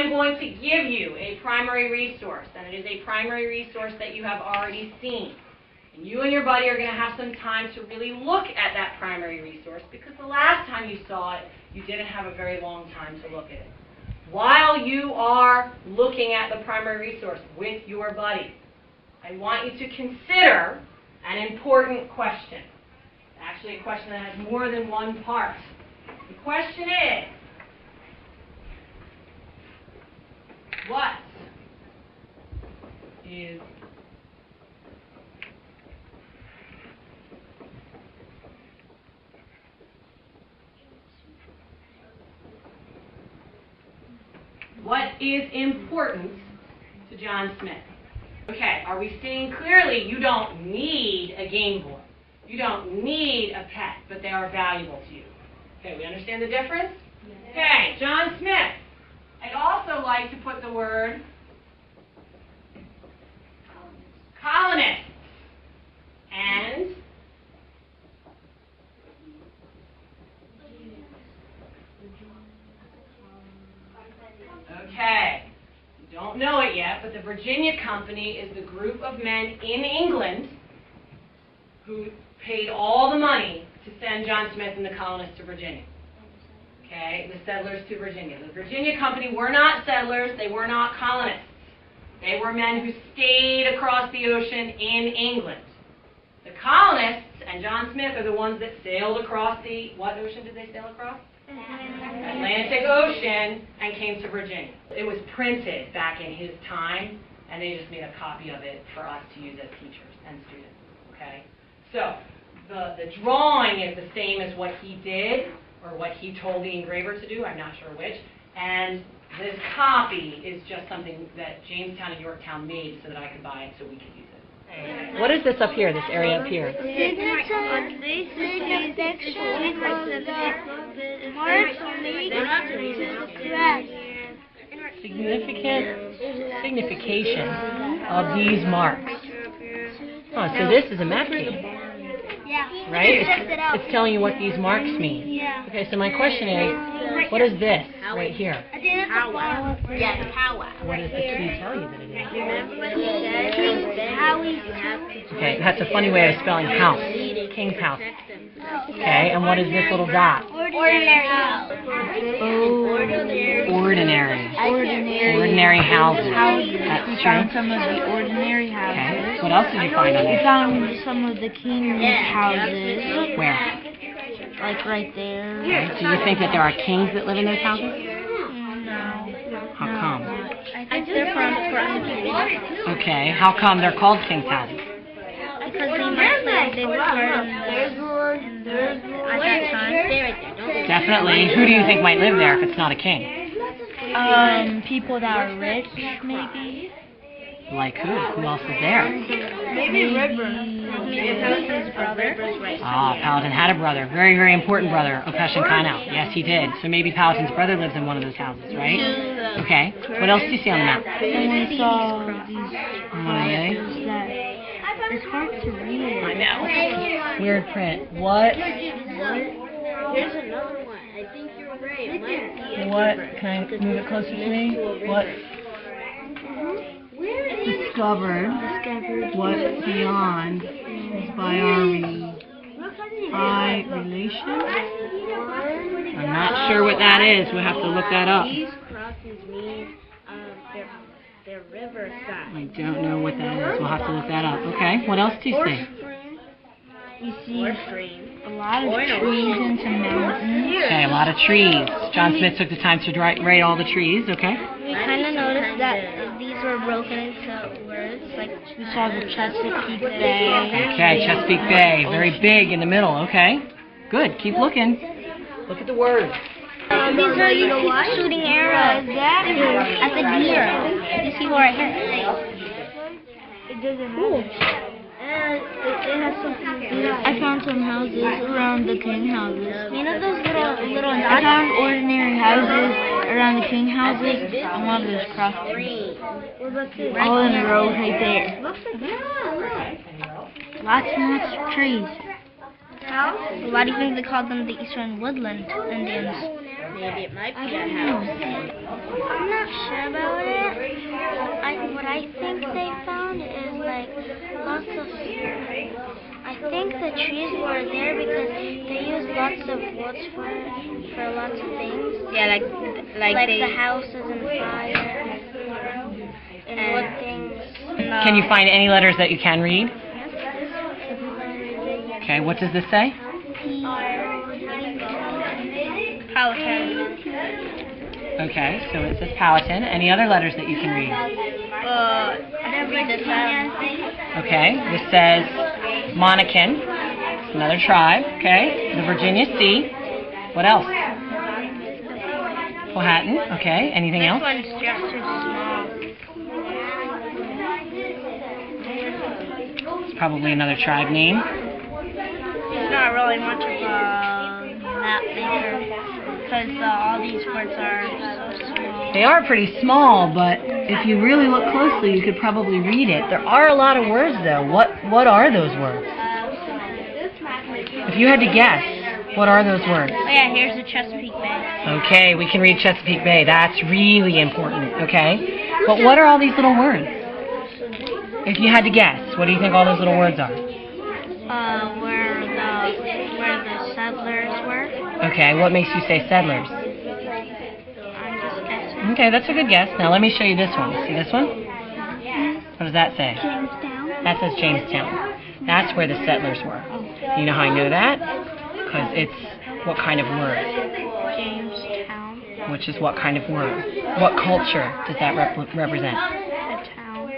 am going to give you a primary resource, and it is a primary resource that you have already seen. And you and your buddy are going to have some time to really look at that primary resource, because the last time you saw it, you didn't have a very long time to look at it. While you are looking at the primary resource with your buddy, I want you to consider an important question. Actually, a question that has more than one part. The question is, what is important to John Smith? Okay, are we seeing clearly you don't need a Game Boy? You don't need a pet, but they are valuable to you. Okay, we understand the difference? Yes. Okay, John Smith. I'd also like to put the word colonists. And okay, you don't know it yet, but the Virginia Company is the group of men in England who paid all the money to send John Smith and the colonists to Virginia. Okay, the settlers to Virginia. The Virginia Company were not settlers, they were not colonists. They were men who stayed across the ocean in England. The colonists and John Smith are the ones that sailed across the, what ocean did they sail across? Atlantic Ocean, and came to Virginia. It was printed back in his time, and they just made a copy of it for us to use as teachers and students. Okay? So, the drawing is the same as what he did, or what he told the engraver to do, I'm not sure which, and this copy is just something that Jamestown and Yorktown made so that I could buy it so we could use it. What is this up here, this area up here? Signification of these marks. Oh, so this is a map key. Yeah. Right? It's telling you what these marks mean. Yeah. Okay, so my question is, what is this right here? I think it's a powwow. Yeah, the powwow. What does the key tell you that it is? Remember what he said? Howie. Okay, that's a funny way of spelling house. King's house. Okay, and what is this little dot? Ordinary house. Ordinary houses. That's Found true. some of the ordinary houses. Okay, what else did you find on We there? found some of the king's houses, Where? like right there. Okay, do you think that there are kings that live in those houses? No. How come? I think they're from Okay, how come they're called king's houses? because they were part of the at that time. Definitely. Who do you think might live there if it's not a king? People that are rich, maybe. Like who? Who else is there? Maybe His brother. Ah, Paladin had a brother. Very, very important brother, Opeshin Kanau. Yes, he did. So maybe Paladin's brother lives in one of those houses, right? Okay. What else do you see on the map? And we saw these Okay. houses that it's hard to read. I know. Weird print. What? Here's another one. I think you're right. It might be a What? river. Can I move it closer to me? What? Discovered what beyond is by relation? I'm not sure what that is. We'll have to look that up. These crossings mean they're riverside. I don't know what that is. We'll have to look that up. Okay. What else do you see? You see Or stream. a lot of trees and some mountains. Okay, a lot of trees. John Smith took the time to write all the trees. Okay. We kind of noticed that these were broken into words, like we saw the Chesapeake Bay. Okay, Chesapeake Bay. Very big in the middle. Okay. Good. Keep looking. Look at the words. These are shooting arrows at the deer. You see right here. It doesn't matter. I found some houses around the king houses. You know those little I found ordinary houses around the king houses, and one of those crossings. All in a row right there. Lots and lots of trees. House? Why do you think they called them the Eastern Woodland Indians? Maybe it might be a don't house. I'm not sure about it. What I think they found is like lots of. I think the trees were there because they used lots of woods for lots of things. Yeah, Like they. the houses and fire and wood things. Can you find any letters that you can read? Okay, what does this say? Powhatan. Okay, so it says Powhatan. Any other letters that you can read? I don't read this out. Okay, this says Monacan, it's another tribe. Okay, the Virginia Sea. What else? Powhatan. Okay, anything This else? one's just too small. It's probably another tribe name. It's not really much of a map maker because all these words are so small. They are pretty small, but if you really look closely, you could probably read it. There are a lot of words, though. What are those words? If you had to guess, what are those words? Oh yeah, here's the Chesapeake Bay. Okay, we can read Chesapeake Bay. That's really important, okay? But what are all these little words? If you had to guess, what do you think all those little words are? Where the settlers were. Okay, what makes you say settlers? I'm just guessing. Okay, that's a good guess. Now let me show you this one. See this one? What does that say? Jamestown. That says Jamestown. That's where the settlers were. You know how I know that? Because it's what kind of word? Jamestown. Which is what kind of word? What culture does that represent? The town.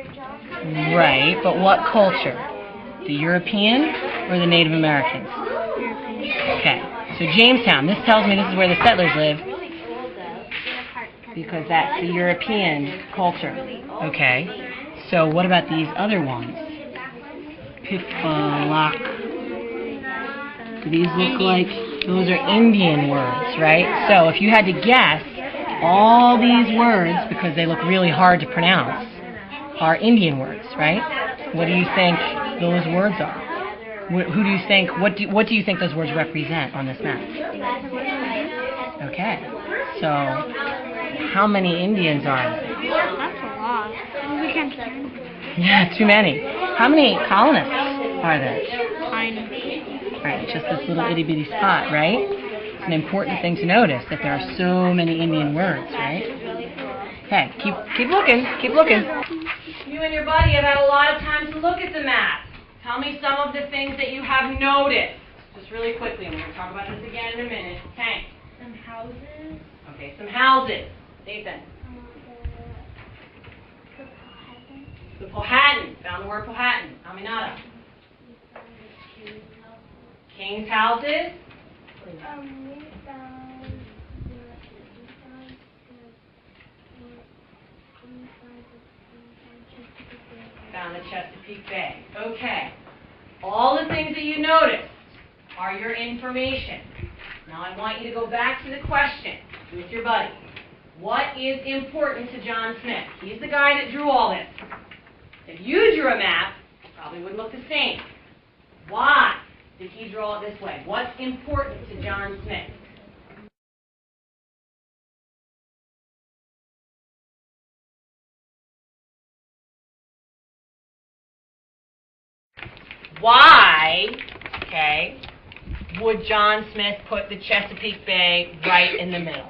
Right, but what culture? The European or the Native Americans? European. Okay, so Jamestown, this tells me this is where the settlers live because that's the European culture. Okay, so what about these other ones? Pipalak. Do these look like, those are Indian words, right? So if you had to guess, all these words, because they look really hard to pronounce, are Indian words, right? What do you think those words are? Who do you think, what do you think those words represent on this map? Okay, so how many Indians are there? That's a lot. We can turn. Yeah, too many. How many colonists are there? Tiny. Right, just this little itty bitty spot, right? It's an important thing to notice that there are so many Indian words, right? Okay, keep looking, keep looking. You and your buddy have had a lot of time to look at the map. Tell me some of the things that you have noticed. Just really quickly, and we're going to talk about this again in a minute. Tank. Some houses. Okay, some houses. Nathan. The Powhatan. Found the word Powhatan. Aminata. King's houses. We found Found the Chesapeake Bay. Okay. All the things that you noticed are your information. Now I want you to go back to the question with your buddy. What is important to John Smith? He's the guy that drew all this. If you drew a map, it probably would look the same. Why did he draw it this way? What's important to John Smith? Why, okay, would John Smith put the Chesapeake Bay right in the middle?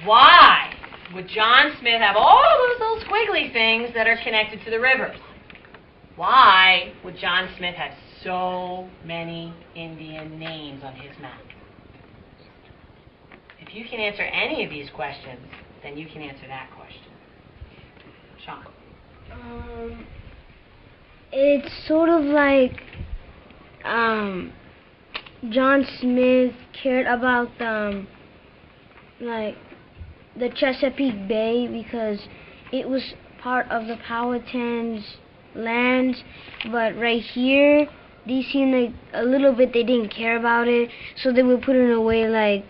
Why would John Smith have all those little squiggly things that are connected to the rivers? Why would John Smith have so many Indian names on his map? If you can answer any of these questions, then you can answer that question. Sean. It's sort of like John Smith cared about like the Chesapeake Bay because it was part of the Powhatan's land, but right here these seem like a little bit they didn't care about it, so they would put it away like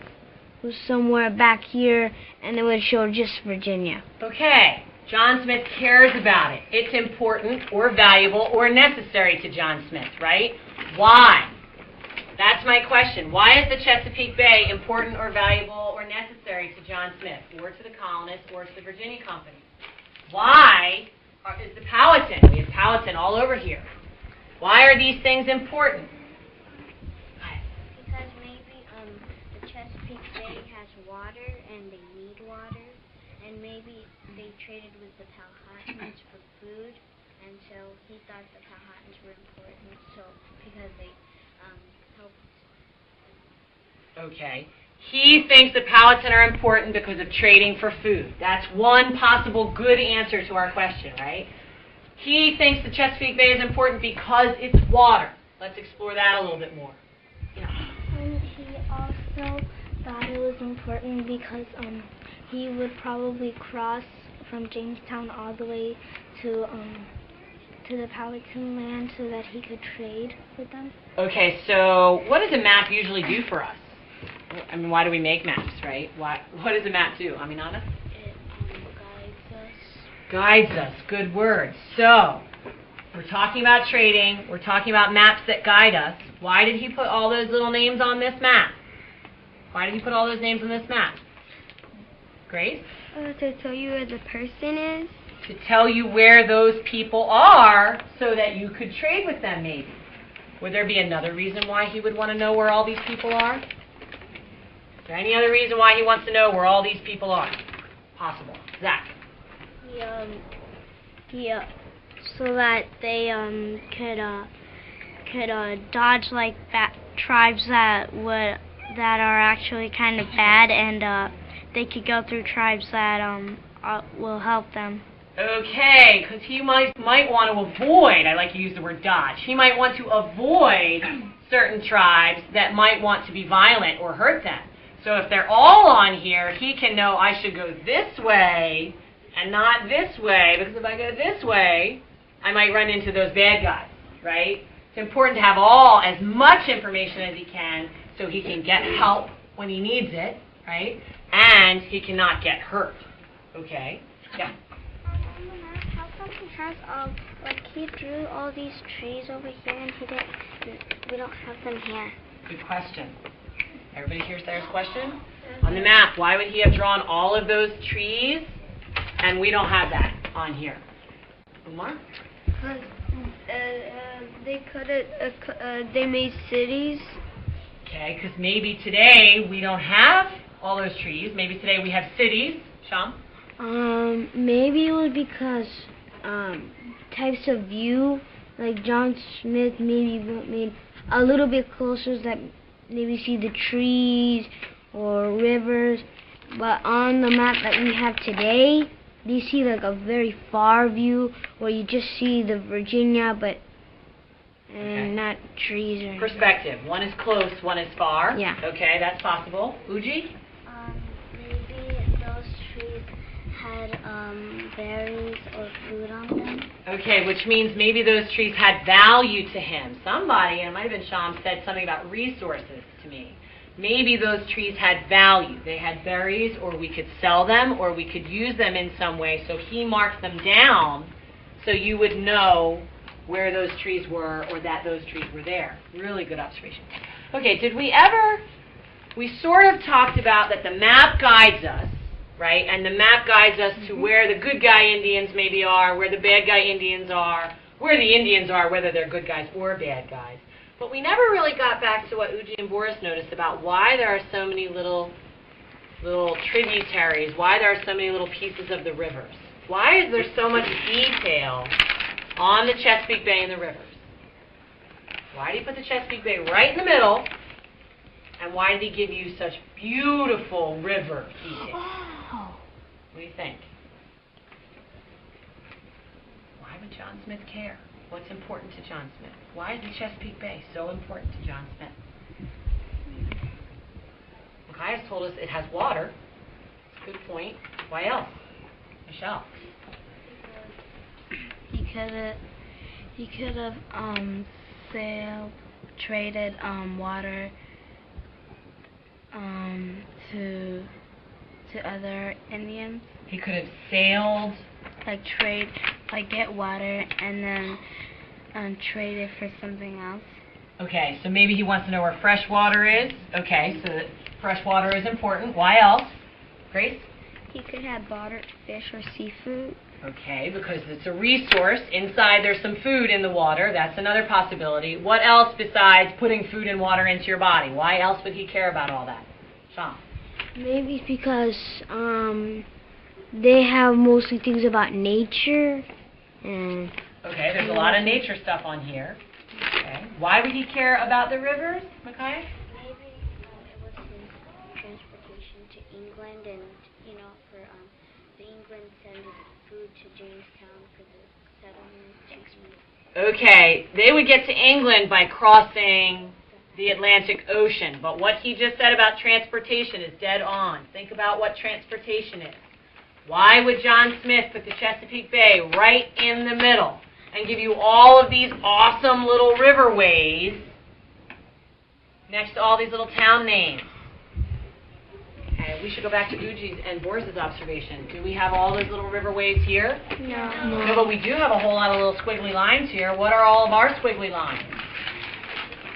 somewhere back here, and they would show just Virginia. Okay. John Smith cares about it. It's important or valuable or necessary to John Smith, right? Why? That's my question. Why is the Chesapeake Bay important or valuable or necessary to John Smith, or to the colonists, or to the Virginia Company? Why is the Powhatan? We have Powhatan all over here. Why are these things important? Because maybe the Chesapeake Bay has water and they need water, and maybe they traded with the Powhatans for food, and so he thought the Powhatans were important, so because they helped. Okay. He thinks the Powhatan are important because of trading for food. That's one possible good answer to our question, right? He thinks the Chesapeake Bay is important because it's water. Let's explore that a little bit more. Yeah. And he also thought it was important because he would probably cross from Jamestown all the way to the Powhatan land so that he could trade with them. Okay, so what does a map usually do for us? I mean, why do we make maps, right? What does a map do, Aminata? It guides us. Guides us. Good word. So, we're talking about trading. We're talking about maps that guide us. Why did he put all those little names on this map? Why did he put all those names on this map? Grace? To tell you where the person is. To tell you where those people are so that you could trade with them, maybe. Would there be another reason why he would want to know where all these people are? Is there any other reason why he wants to know where all these people are? Possible. Zach? So that they could dodge like tribes that are actually kind of bad, and they could go through tribes that will help them. Okay, because he might want to avoid, I like to use the word dodge, he might want to avoid certain tribes that might want to be violent or hurt them. So if they're all on here, he can know I should go this way and not this way, because if I go this way, I might run into those bad guys, right? It's important to have as much information as he can so he can get help when he needs it, right? And he cannot get hurt, okay? Yeah. How come he has like he drew all these trees over here and we don't have them here? Good question. Everybody hear Sarah's question? On the map, why would he have drawn all of those trees and we don't have that on here? Umar? Because they made cities. Okay, because maybe today we don't have all those trees. Maybe today we have cities. Sham? Maybe it was because types of view, like John Smith maybe made a little bit closer so that maybe see the trees or rivers, but on the map that we have today, you see like a very far view where you just see the Virginia, but not trees or anything. Perspective. One is close, one is far. Yeah. Okay, that's possible. Uji? Maybe those trees had berries or food on them. Okay, which means maybe those trees had value to him. Somebody, and it might have been Sham, said something about resources to me. Maybe those trees had value. They had berries, or we could sell them, or we could use them in some way. So he marked them down so you would know where those trees were or that those trees were there. Really good observation. Okay, we sort of talked about that the map guides us, right? And the map guides us to where the good guy Indians maybe are, where the bad guy Indians are, where the Indians are, whether they're good guys or bad guys. But we never really got back to what Uji and Boris noticed about why there are so many little tributaries, why there are so many little pieces of the rivers. Why is there so much detail on the Chesapeake Bay and the rivers? Why did he put the Chesapeake Bay right in the middle? And why did he give you such beautiful river detail? Oh. What do you think? Why would John Smith care? What's important to John Smith? Why is the Chesapeake Bay so important to John Smith? Machias told us it has water. Good point. Why else? Michelle? He could have traded water to other Indians. He could have sailed. Get water and then trade it for something else. Okay, so maybe he wants to know where fresh water is. Okay, so that fresh water is important. Why else? Grace? He could have bottled fish or seafood. Okay, because it's a resource. Inside there's some food in the water. That's another possibility. What else besides putting food and water into your body? Why else would he care about all that? Sean? Maybe it's because they have mostly things about nature. And Okay, there's a lot of nature stuff on here. Okay. Why would he care about the rivers, Micaiah? Maybe it was his transportation to England, and for the England sending food to Jamestown for the settlement. Okay, they would get to England by crossing the Atlantic Ocean, but what he just said about transportation is dead on. Think about what transportation is. Why would John Smith put the Chesapeake Bay right in the middle and give you all of these awesome little riverways next to all these little town names? Okay, we should go back to Uji's and Boris's observation. Do we have all those little riverways here? No, but we do have a whole lot of little squiggly lines here. What are all of our squiggly lines?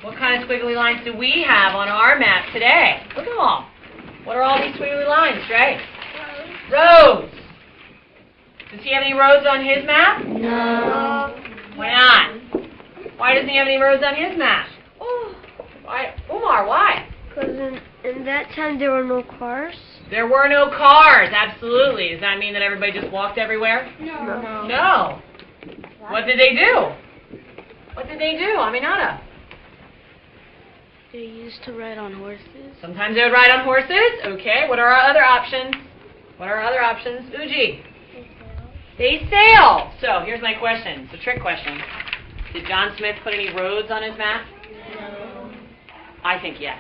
What kind of squiggly lines do we have on our map today? Look at them all. What are all these squiggly lines, Trey? Roads. Does he have any roads on his map? no. Why not? Why doesn't he have any roads on his map? Why? Umar, why? Because in that time there were no cars. There were no cars, absolutely. Does that mean that everybody just walked everywhere? No. No. What did they do? What did they do, Aminata? They used to ride on horses. Sometimes they would ride on horses. Okay, what are our other options? What are our other options? Uji? They sail. So, here's my question. It's a trick question. Did John Smith put any roads on his map? No. I think yes.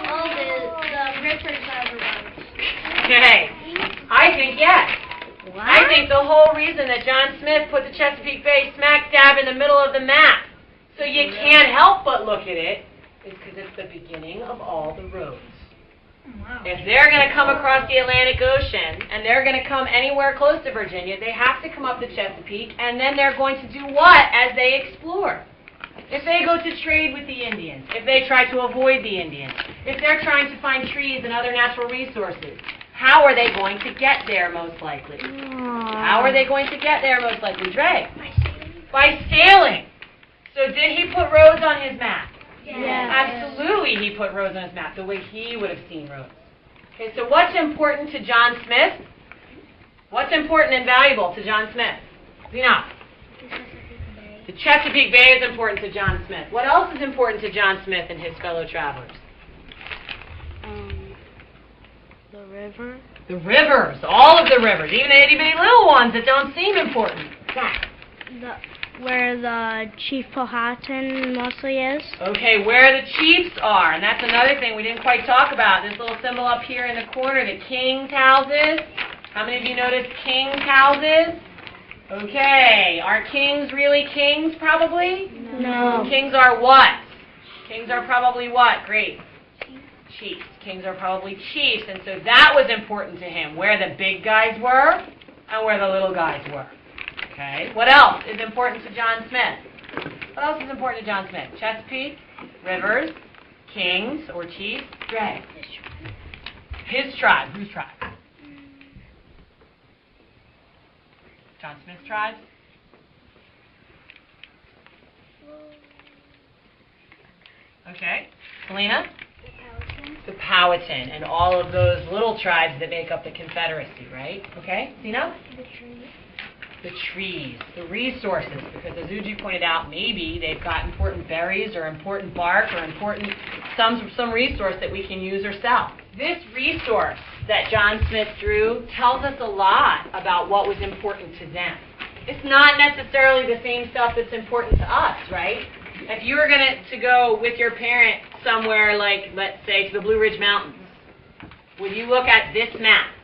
All the rivers have roads. Okay. I think yes. What? I think the whole reason that John Smith put the Chesapeake Bay smack dab in the middle of the map, so you can't help but look at it, is because it's the beginning of all the roads. If they're going to come across the Atlantic Ocean, and they're going to come anywhere close to Virginia, they have to come up the Chesapeake, and then they're going to do what as they explore? If they go to trade with the Indians, if they try to avoid the Indians, if they're trying to find trees and other natural resources, how are they going to get there most likely? How are they going to get there most likely? Dre? By sailing. So did he put roads on his map? Yes. Absolutely he put roads on his map, the way he would have seen roads. Okay, so what's important to John Smith? What's important and valuable to John Smith? Zena? The Chesapeake Bay is important to John Smith. What else is important to John Smith and his fellow travelers? The river. The rivers, all of the rivers, even the itty-bitty little ones that don't seem important. Where the Chief Powhatan mostly is. Okay, where the chiefs are, and that's another thing we didn't quite talk about. This little symbol up here in the corner, the king's houses. How many of you noticed king's houses? Okay, are kings really kings, probably? No. Kings are what? Kings are probably what? Great. Chiefs. Kings are probably chiefs, and so that was important to him, where the big guys were and where the little guys were. Okay, what else is important to John Smith? What else is important to John Smith? Chesapeake, rivers, kings or chiefs, Dre. His tribe. Whose tribe? John Smith's tribe? Okay. Selena? The Powhatan and all of those little tribes that make up the Confederacy, right? Okay. Zena? The trees, the resources, because as Uji pointed out, maybe they've got important berries or important bark or important some resource that we can use or sell. This resource that John Smith drew tells us a lot about what was important to them. It's not necessarily the same stuff that's important to us, right? If you were going to go with your parent somewhere like, let's say, to the Blue Ridge Mountains, would you look at this map?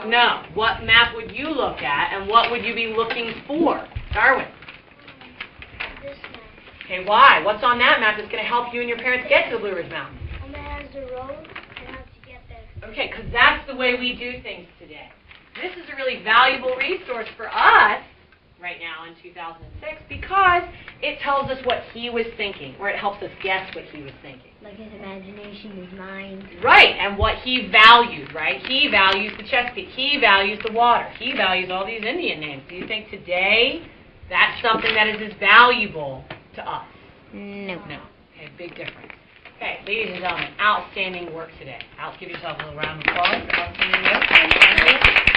No. What map would you look at, and what would you be looking for? Darwin? This map. Okay, why? What's on that map that's going to help you and your parents get to the Blue Ridge Mountains? And it has the road and how to get there. Okay, because that's the way we do things today. This is a really valuable resource for us right now in 2006 because it tells us what he was thinking, or it helps us guess what he was thinking. Like his imagination, his mind. Right, and what he valued, right? He values the Chesapeake. He values the water. He values all these Indian names. Do you think today that's something that is as valuable to us? No. No. Okay, big difference. Okay, ladies and gentlemen, outstanding work today. Give yourself a little round of applause. Outstanding work.